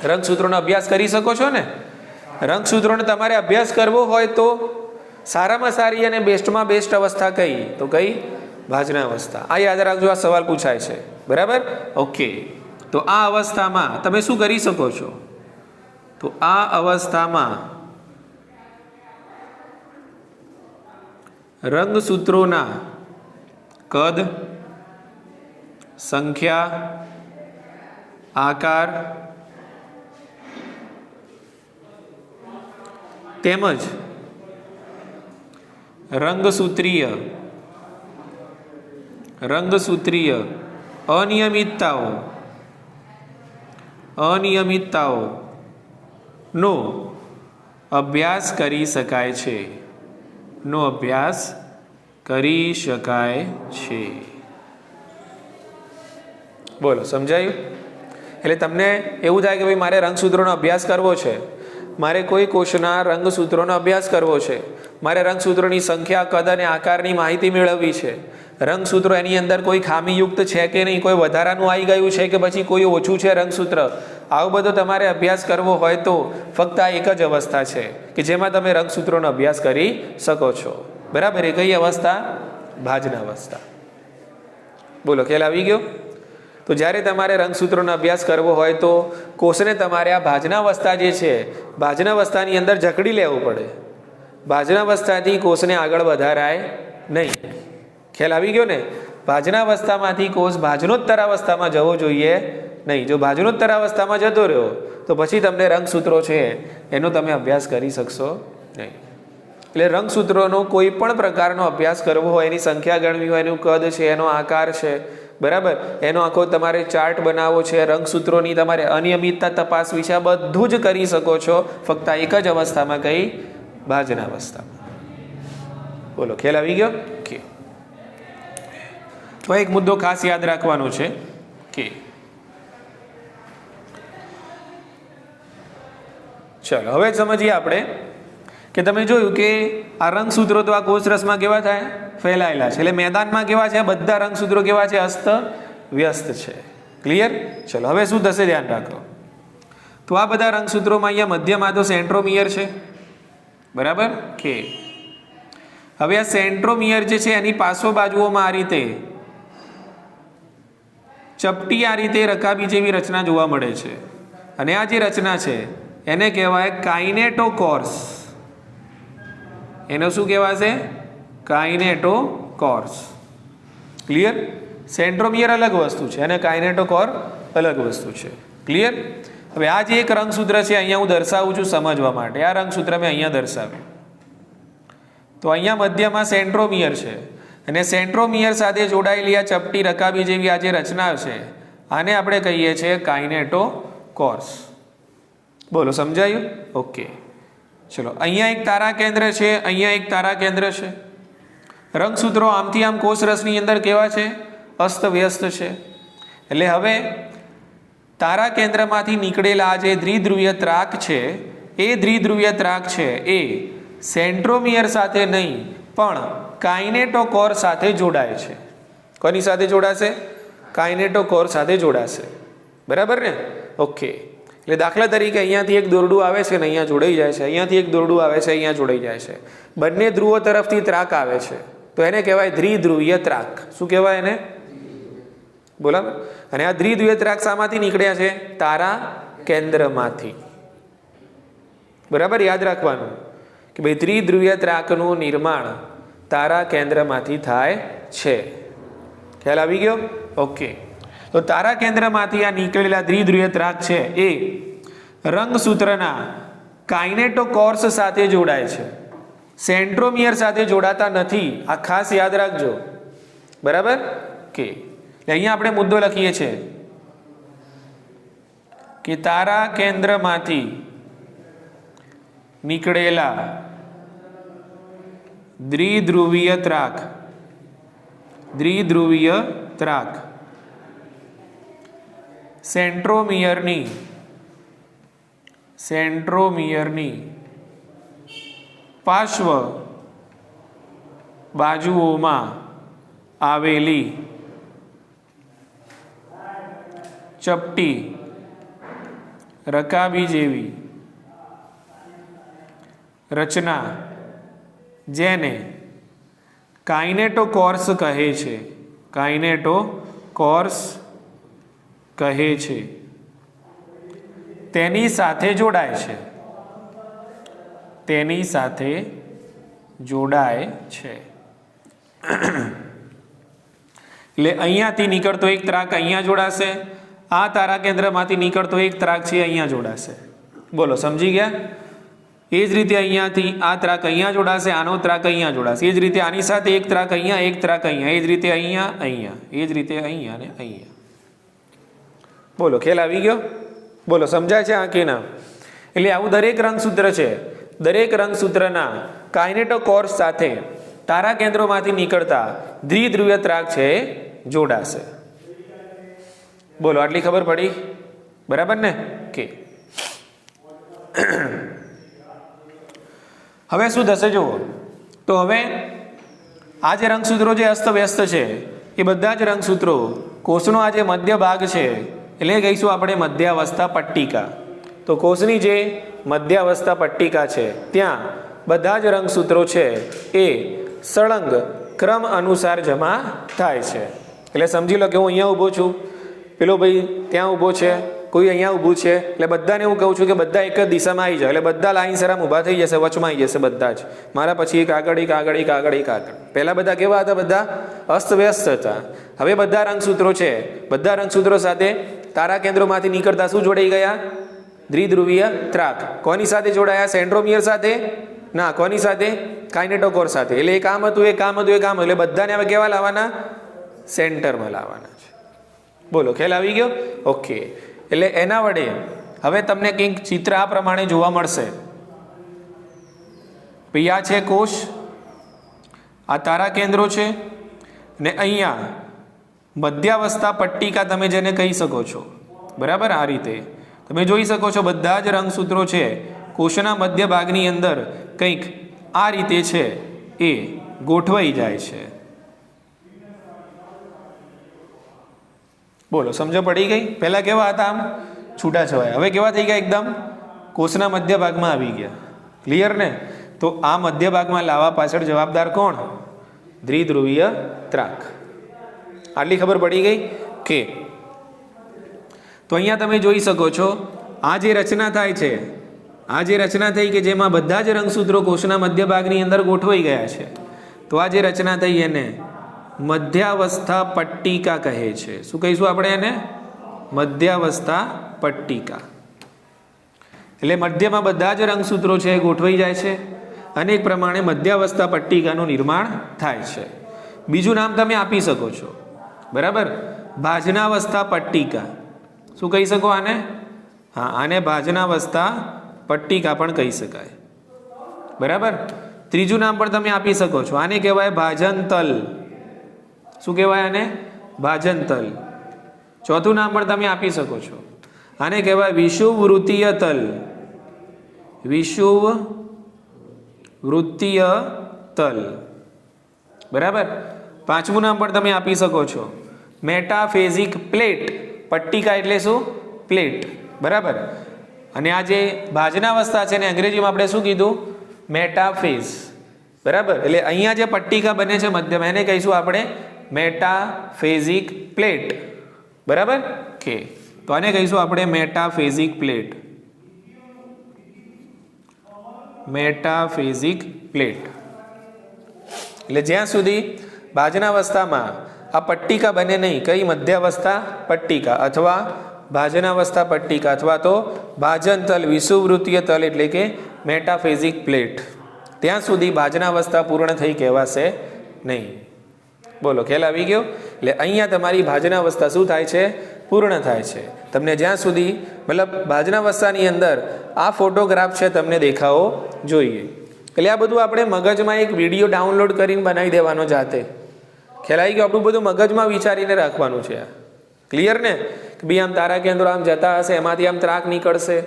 [SPEAKER 1] રંગસૂત્રોનો અભ્યાસ કરી શકો છો ને? રંગસૂત્રોનો તમારે અભ્યાસ કરવો હોય તો સારામાં સારી અને બેસ્ટમાં બેસ્ટ અવસ્થા કઈ? તો કઈ? ભાજનાવસ્થા. આ યાદ રાખજો, આ સવાલ પૂછાય છે. બરાબર? ઓકે. તો આ અવસ્થામાં તમે શું કરી શકો છો? તો આ અવસ્થામાં રંગસૂત્રોના કદ, સંખ્યા, આકાર તેમજ રંગસૂત્રીય અનિયમિતતાઓનો અભ્યાસ કરી શકાય છે, નો અભ્યાસ કરી શકાય છે. બોલો સમજાયું? એટલે તમને એવું થાય કે ભાઈ મારે રંગસૂત્રોનો અભ્યાસ કરવો છે, મારે કોઈ કોષના રંગસૂત્રોનો અભ્યાસ કરવો છે, મારે રંગસૂત્રોની સંખ્યા, કદ અને આકારની માહિતી મેળવવી છે, રંગસૂત્રો એની અંદર કોઈ ખામીયુક્ત છે કે નહીં, કોઈ વધારાનું આવી ગયું છે કે પછી કોઈ ઓછું છે રંગસૂત્ર, આવું બધો તમારે અભ્યાસ કરવો હોય તો ફક્ત આ એક જ અવસ્થા છે કે જેમાં તમે રંગસૂત્રોનો અભ્યાસ કરી શકો છો. બરાબર? એ કઈ અવસ્થા? ભાજન અવસ્થા. બોલો ખ્યાલ આવી ગયો? તો જ્યારે તમારે રંગસૂત્રોનો અભ્યાસ કરવો હોય તો કોષને તમારે આ ભાજનાવસ્થા જે છે, ભાજનાવસ્થાની અંદર જકડી લેવું પડે. ભાજનાવસ્થાથી કોષને આગળ વધારાય નહીં. ખ્યાલ આવી ગયો ને? ભાજનાવસ્થામાંથી કોષ ભાજનોત્તર અવસ્થામાં જવો જોઈએ નહીં. જો ભાજનોત્તર અવસ્થામાં જતો રહ્યો તો પછી તમને રંગસૂત્રો છે એનો તમે અભ્યાસ કરી શકશો નહીં. એટલે રંગસૂત્રોનો કોઈ પણ પ્રકારનો અભ્યાસ કરવો હોય, એની સંખ્યા ગણવી હોય, એનું કદ છે, એનો આકાર છે, બરાબર, એનો આખો તમારે ચાર્ટ બનાવવો છે, રંગસૂત્રોની તમારે અનિયમિતતા તપાસવી છે, આ બધું જ કરી શકો છો ફક્ત એક જ અવસ્થામાં. કઈ? ભાજન અવસ્થામાં. બોલો ખ્યાલ આવી ગયો? કે તો એક મુદ્દો ખાસ યાદ રાખવાનો છે કે ચાલો હવે સમજીએ આપણે કે તમે જોયું કે આ રંગસૂત્રો તો આ કોષરસમાં કેવા થાય? ફેલાયેલા છે. એટલે મેદાનમાં કેવા છે? બધા રંગસૂત્રો કેવા છે? અસ્ત વ્યસ્ત છે. ક્લિયર? ચલો હવે શું થશે ધ્યાન રાખો. તો આ બધા રંગસૂત્રોમાં અહીંયા મધ્યમાં તો સેન્ટ્રોમિયર છે, બરાબર કે હવે આ સેન્ટ્રોમિયર જે છે એની પાછો બાજુઓમાં આ રીતે ચપટી આ રીતે રકાબી જેવી રચના જોવા મળે છે. અને આ જે રચના છે એને કહેવાય કાઇનેટોકોર્સ. એનો શું કહેવાશે? કાઇનેટોકોર્સ. ક્લિયર? સેન્ટ્રોમિયર અલગ વસ્તુ છે અને કાઇનેટોકોર અલગ વસ્તુ છે. ક્લિયર? હવે આ જે એક રંગસૂત્ર છે અહીંયા હું દર્શાવું છું સમજવા માટે. આ રંગસૂત્ર મેં અહીંયા દર્શાવ્યું. તો અહીંયા મધ્યમાં સેન્ટ્રોમિયર છે અને સેન્ટ્રોમિયર સાથે જોડાયેલી આ ચપટી રકાબી જેવી આ જે રચના છે આને આપણે કહીએ છીએ કાઇનેટોકોર્સ. બોલો સમજાયું? ઓકે. ચલો અહીંયા એક તારા કેન્દ્ર છે, અહીંયા એક તારા કેન્દ્ર છે. રંગસૂત્રો આમથી આમ કોષરસની અંદર કેવા છે? અસ્તવ્યસ્ત છે. એટલે હવે તારા કેન્દ્રમાંથી નીકળેલા આ જે દ્વિધ્રુવીય ત્રાક છે એ દ્વિધ્રુવીય ત્રાક છે એ સેન્ટ્રોમિયર સાથે નહીં પણ કાઇનેટોકોર સાથે જોડાય છે. કોની સાથે જોડાશે? કાઇનેટોકોર સાથે જોડાશે. બરાબર ને? ઓકે. એટલે દાખલા તરીકે અહીંયાથી એક દોરડું આવે છે ને અહીંયા જોડાઈ જાય છે, અહીંયાથી એક દોરડું આવે છે, અહીંયા જોડાઈ જાય છે. બંને ધ્રુવો તરફથી ત્રાક આવે છે તો એને કહેવાય દ્વિધ્રુવીય ત્રાક. શું કહેવાય એને? બરાબર. અને આ દ્વિધ્રુવીય ત્રાક શામાંથી નીકળ્યા છે? તારા કેન્દ્રમાંથી. બરાબર? યાદ રાખવાનું કે ભાઈ દ્વિધ્રુવીય ત્રાકનું નિર્માણ તારા કેન્દ્રમાંથી થાય છે. ખ્યાલ આવી ગયો? ઓકે. તો તારા કેન્દ્રમાંથી આ નીકળેલા દ્વિધ્રુવીય ત્રાક છે એ રંગસૂત્રના કાઇનેટોકોર્સ સાથે જોડાય છે, સેન્ટ્રોમિયર સાથે જોડાતા નથી. આ ખાસ યાદ રાખજો. બરાબર કે અહીંયા આપણે મુદ્દો લખીએ છીએ કે તારા કેન્દ્રમાંથી નીકળેલા દ્વિધ્રુવીય ત્રાક સેન્ટ્રોમિયરની પાર્શ્વ બાજુઓમાં આવેલી ચપટી રકાબી જેવી રચના જેને કાઇનેટોકોર્સ કહે છે, કાઇનેટોકોર્સ કહે છે તેની સાથે જોડાય છે, તેની સાથે જોડાય છે. એટલે અહીંયાથી નીકળતો એક ત્રાક અહીંયા જોડાશે, આ તારા કેન્દ્રમાંથી નીકળતો એક ત્રાક છે અહીંયા જોડાશે. બોલો સમજી ગયા? એ જ રીતે અહીંયાથી આ ત્રાક અહીંયા જોડાશે, આનો ત્રાક અહીંયા જોડાશે. એ જ રીતે આની સાથે એક ત્રાક અહીંયા, એક ત્રાક અહીંયા, એ જ રીતે અહીંયા, અહીંયા, એ જ રીતે અહીંયા અને અહીંયા. બોલો ખ્યાલ આવી ગયો? બોલો સમજાય છે આ કે ના? એટલે આવું દરેક રંગસૂત્ર છે, દરેક રંગસૂત્રના કાઇનેટોકોર્સ સાથે તારા કેન્દ્રોમાંથી નીકળતા દ્વિધ્રુવીય ત્રાક છે જોડાશે. બોલો આટલી ખબર પડી? બરાબર ને? કે હવે શું થશે જુઓ તો હવે આ જે રંગસૂત્રો જે અસ્તવ્યસ્ત છે એ બધા જ રંગસૂત્રો કોષનો આ જે મધ્ય ભાગ છે એટલે કહીશું આપણે મધ્યાવસ્થા પટ્ટિકા. તો કોષની જે મધ્યાવસ્થા પટ્ટિકા છે ત્યાં બધા જ રંગસૂત્રો છે એ સળંગ ક્રમ અનુસાર જમા થાય છે. એટલે સમજી લો કે હું અહીંયા ઊભો છું, પેલો ભાઈ ત્યાં ઊભો છે, કોઈ અહીંયા ઊભું છે, એટલે બધાને હું કહું છું કે બધા એક જ દિશામાં આવી જાય એટલે બધા લાઈન સર આમ ઊભા થઈ જશે, વચમાં આવી જશે બધા જ. મારા પછી એક આગળ એક આગળ એક આગળ એક આગળ. પહેલાં બધા કેવા હતા? બધા અસ્તવ્યસ્ત હતા. હવે બધા રંગસૂત્રો છે, બધા રંગસૂત્રો સાથે તારા કેન્દ્રોમાંથી નીકળતા શું જોડાઈ ગયા? દ્વિધ્રુવીય ત્રાક. કોની સાથે જોડાયા? સેન્ટ્રોમિયર સાથે ના, કોની સાથે? કાઇનેટોકોર સાથે. એટલે એક આમ હતું, એક આમ હતું, એક આમ. એટલે બધાને હવે કેવા લાવવાના? સેન્ટરમાં લાવવાના છે. બોલો ખ્યાલ આવી ગયો? ઓકે. એટલે એના વડે હવે તમને કંઈક ચિત્ર આ પ્રમાણે જોવા મળશે. ભાઈ આ છે કોષ, આ તારા કેન્દ્રો છે ને અહીંયા મધ્યાવસ્થા પટ્ટિકા તમે જેને કહી શકો છો. બરાબર? આ રીતે તમે જોઈ શકો છો બધા જ રંગસૂત્રો છે કોષના મધ્ય ભાગની અંદર કંઈક આ રીતે છે એ ગોઠવાઈ જાય છે. બોલો સમજ પડી ગઈ? પહેલા કેવા હતા? આમ છૂટા છવાયા. હવે કેવા થઈ ગયા? એકદમ કોષના મધ્ય ભાગમાં આવી ગયા. ક્લિયર ને? તો આ મધ્ય ભાગમાં લાવવા પાછળ જવાબદાર કોણ? દ્વિધ્રુવીય ત્રાક. આટલી ખબર પડી ગઈ કે? તો અહીંયા તમે જોઈ શકો છો આ જે રચના થાય છે, આ જે રચના થઈ કે જેમાં બધા જ રંગસૂત્રો કોષના મધ્ય ભાગની અંદર ગોઠવાઈ ગયા છે, તો આ જે રચના થઈ એને મધ્યાવસ્થા પટ્ટિકા કહે છે. શું કહીશું આપણે એને? મધ્યાવસ્થા પટ્ટિકા. એટલે મધ્યમાં બધા જ રંગસૂત્રો છે ગોઠવાઈ જાય છે અને એક પ્રમાણે મધ્યાવસ્થા પટ્ટિકાનું નિર્માણ થાય છે. બીજું નામ તમે આપી શકો છો. બરાબર? ભાજનાવસ્થા પટ્ટિકા. શું કહી શકો આને? હા, આને ભાજનાવસ્થા પટ્ટિકા પણ કહી શકાય. બરાબર? ત્રીજું નામ પણ તમે આપી શકો છો. આને કહેવાય ભાજનતલ. શું કહેવાય આને? ભાજનતલ. ચોથું નામ પણ તમે આપી શકો છો. આને કહેવાય વિષુવવૃત્તીય તલ. વિષુવવૃત્તીય તલ. બરાબર? પાંચમું નામ પણ તમે આપી શકો છો મેટાફેઝિક પ્લેટ. પટ્ટિકા એટલે શું? પ્લેટ. બરાબર? અને આ જે ભાજનાવસ્થા છે ને અંગ્રેજીમાં આપણે શું કીધું? મેટાફેઝ. બરાબર? એટલે અહીંયા જે પટ્ટિકા બને છે મધ્યમાં એને કહીશું આપણે મેટાફેઝિક પ્લેટ. બરાબર? કે તો આને કહીશું આપણે મેટાફેઝિક પ્લેટ. મેટાફેઝિક પ્લેટ. એટલે જ્યાં સુધી ભાજનાવસ્થામાં આ પટ્ટિકા બને નહીં, કઈ? મધ્યાવસ્થા પટ્ટિકા અથવા ભાજનાવસ્થા પટ્ટિકા અથવા તો ભાજનતલ, વિષુવવૃત્તીય તલ એટલે કે મેટાફેઝિક પ્લેટ, ત્યાં સુધી ભાજનાવસ્થા પૂર્ણ થઈ કહેવાશે નહીં. બોલો ખ્યાલ આવી ગયો? એટલે અહીંયા તમારી ભાજનાવસ્થા શું થાય છે? પૂર્ણ થાય છે. તમને જ્યાં સુધી મતલબ ભાજનાવસ્થાની અંદર આ ફોટોગ્રાફ છે તમને દેખાવો જોઈએ. એટલે આ બધું આપણે મગજમાં એક વિડીયો ડાઉનલોડ કરીને બનાવી દેવાનો જાતે. ખ્યાલ આવી ગયો? આપણું બધું મગજમાં વિચારીને રાખવાનું છે. ક્લિયર ને? કે ભાઈ આમ તારા કેન્દ્રો આમ જતા હશે, એમાંથી આમ ત્રાક નીકળશે,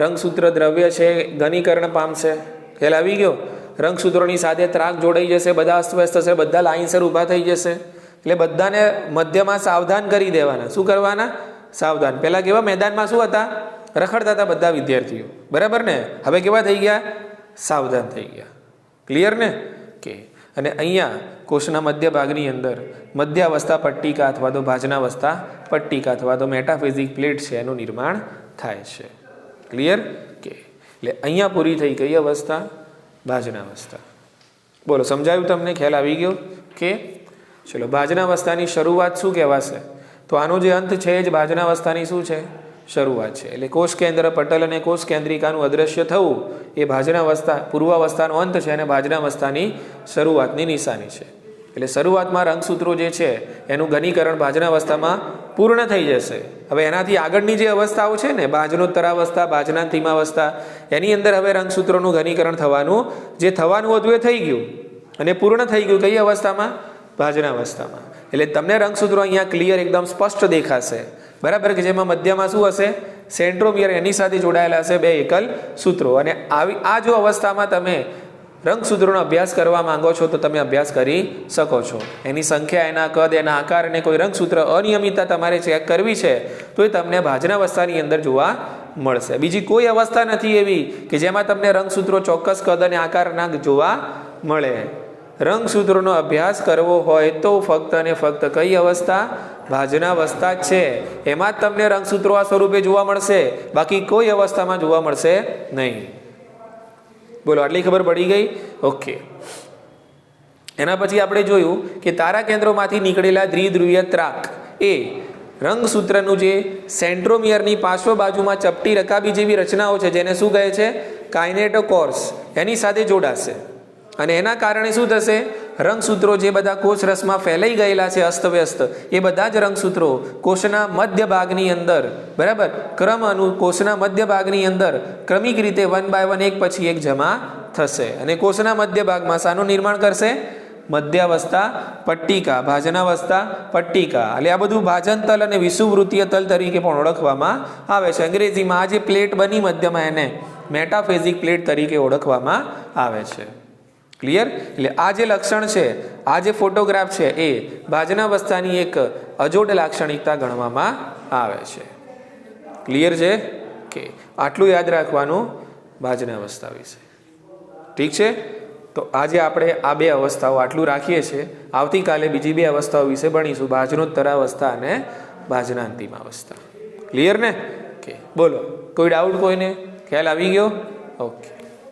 [SPEAKER 1] રંગસૂત્ર દ્રવ્ય છે ઘનીકરણ પામશે. ખ્યાલ આવી ગયો? રંગસૂત્રોની સાથે ત્રાક જોડાઈ જશે, બધા અસ્તવ્યસ્ત થશે, બધા લાઈનસર ઊભા થઈ જશે. એટલે બધાને મધ્યમાં સાવધાન કરી દેવાના. શું કરવાના? સાવધાન. પહેલાં કેવા મેદાનમાં શું હતા? રખડતા હતા બધા વિદ્યાર્થીઓ. બરાબર ને? હવે કેવા થઈ ગયા? સાવધાન થઈ ગયા. ક્લિયર ને? કે અને અહીંયા કોષના મધ્ય ભાગની અંદર મધ્યાવસ્થા પટ્ટિકા અથવા તો ભાજનાવસ્થા પટ્ટિકા અથવા તો મેટાફેઝિક પ્લેટ છે એનું નિર્માણ થાય છે. ક્લિયર? કે એટલે અહીંયા પૂરી થઈ કઈ અવસ્થા? ભાજનાવસ્થા. બોલો સમજાયું તમને? ખ્યાલ આવી ગયો? કે ચલો ભાજનાવસ્થાની શરૂઆત શું કહેવાશે? તો આનો જે અંત છે એ જ ભાજનાવસ્થાની શું છે? શરૂઆત છે. એટલે કોષ કેન્દ્ર પટલ અને કોષ કેન્દ્રિકાનું અદ્રશ્ય થવું એ ભાજનાવસ્થા પૂર્વાવસ્થાનો અંત છે અને ભાજનાવસ્થાની શરૂઆતની નિશાની છે. એટલે શરૂઆતમાં રંગસૂત્રો જે છે એનું ઘનીકરણ ભાજનાવસ્થામાં પૂર્ણ થઈ જશે. હવે એનાથી આગળની જે અવસ્થાઓ છે ને, ભાજનોત્તરાવસ્થા, ભાજનાંતિમાવસ્થા, એની અંદર હવે રંગસૂત્રોનું ઘનીકરણ થવાનું જે થવાનું હતું એ થઈ ગયું અને પૂર્ણ થઈ ગયું. કઈ અવસ્થામાં? ભાજનાવસ્થામાં. એટલે તમને રંગસૂત્રો અહીંયા ક્લિયર એકદમ સ્પષ્ટ દેખાશે, બરાબર, કે જેમાં મધ્યમાં શું હશે? સેન્ટ્રોમિયર, એની સાથે જોડાયેલા હશે બે એકલ સૂત્રો. અને આ જો અવસ્થામાં તમે રંગસૂત્રોનો અભ્યાસ કરવા માંગો છો તો તમે અભ્યાસ કરી શકો છો. એની સંખ્યા, એના કદ, એના આકાર અને કોઈ રંગસૂત્ર અનિયમિતતા તમારે ચેક કરવી છે તો એ તમને ભાજનાવસ્થાની અંદર જોવા મળશે. બીજી કોઈ અવસ્થા નથી એવી કે જેમાં તમને રંગસૂત્રો ચોક્કસ કદ અને આકારના જોવા મળે. રંગસૂત્રોનો અભ્યાસ કરવો હોય તો ફક્ત અને ફક્ત કઈ અવસ્થા? ભાજનાવસ્થા જ છે. એમાં જ તમને રંગસૂત્રો આ સ્વરૂપે જોવા મળશે, બાકી કોઈ અવસ્થામાં જોવા મળશે નહીં. બોલો, આટલી ખબર પડી ગઈ? ઓકે. એના પછી આપણે જોયું કે તારા કેન્દ્રોમાંથી નીકળેલા દ્વિધ્રુવીય ત્રાક એ રંગસૂત્રનું જે સેન્ટ્રોમિયરની પાર્શ્વ બાજુમાં ચપટી રકાબી જેવી રચનાઓ છે જેને શું કહે છે? કાઇનેટોકોર્સ, એની સાથે જોડાશે. અને એના કારણે શું થશે? રંગસૂત્રો જે બધા કોષ રસમાં ફેલાઈ ગયેલા છે અસ્તવ્યસ્ત, એ બધા જ રંગસૂત્રો કોષના મધ્ય ભાગની અંદર, બરાબર, કોષના મધ્ય ભાગની અંદર ક્રમિક રીતે 1 by 1 એક પછી એક જમા થશે અને કોષના મધ્ય ભાગમાં શાનું નિર્માણ કરશે? મધ્યાવસ્થા પટ્ટિકા, ભાજનાવસ્થા પટ્ટિકા. એટલે આ બધું ભાજન તલ અને વિષુવવૃત્તીય તલ તરીકે પણ ઓળખવામાં આવે છે. અંગ્રેજીમાં આ જે પ્લેટ બની મધ્યમાં એને મેટાફેઝિક પ્લેટ તરીકે ઓળખવામાં આવે છે. ક્લિયર? એટલે આ જે લક્ષણ છે, આ જે ફોટોગ્રાફ છે, એ ભાજનાવસ્થાની એક અજોડ લાક્ષણિકતા ગણવામાં આવે છે. ક્લિયર છે? કે આટલું યાદ રાખવાનું ભાજનાવસ્થા વિશે. ઠીક છે? તો આજે આપણે આ બે અવસ્થાઓ આટલું રાખીએ છીએ. આવતીકાલે બીજી બે અવસ્થાઓ વિશે ભણીશું, ભાજનોત્તરાવસ્થા અને ભાજનાંતિમાવસ્થા. ક્લિયર ને? કે બોલો, કોઈ ડાઉટ? કોઈને ખ્યાલ આવી ગયો? ઓકે.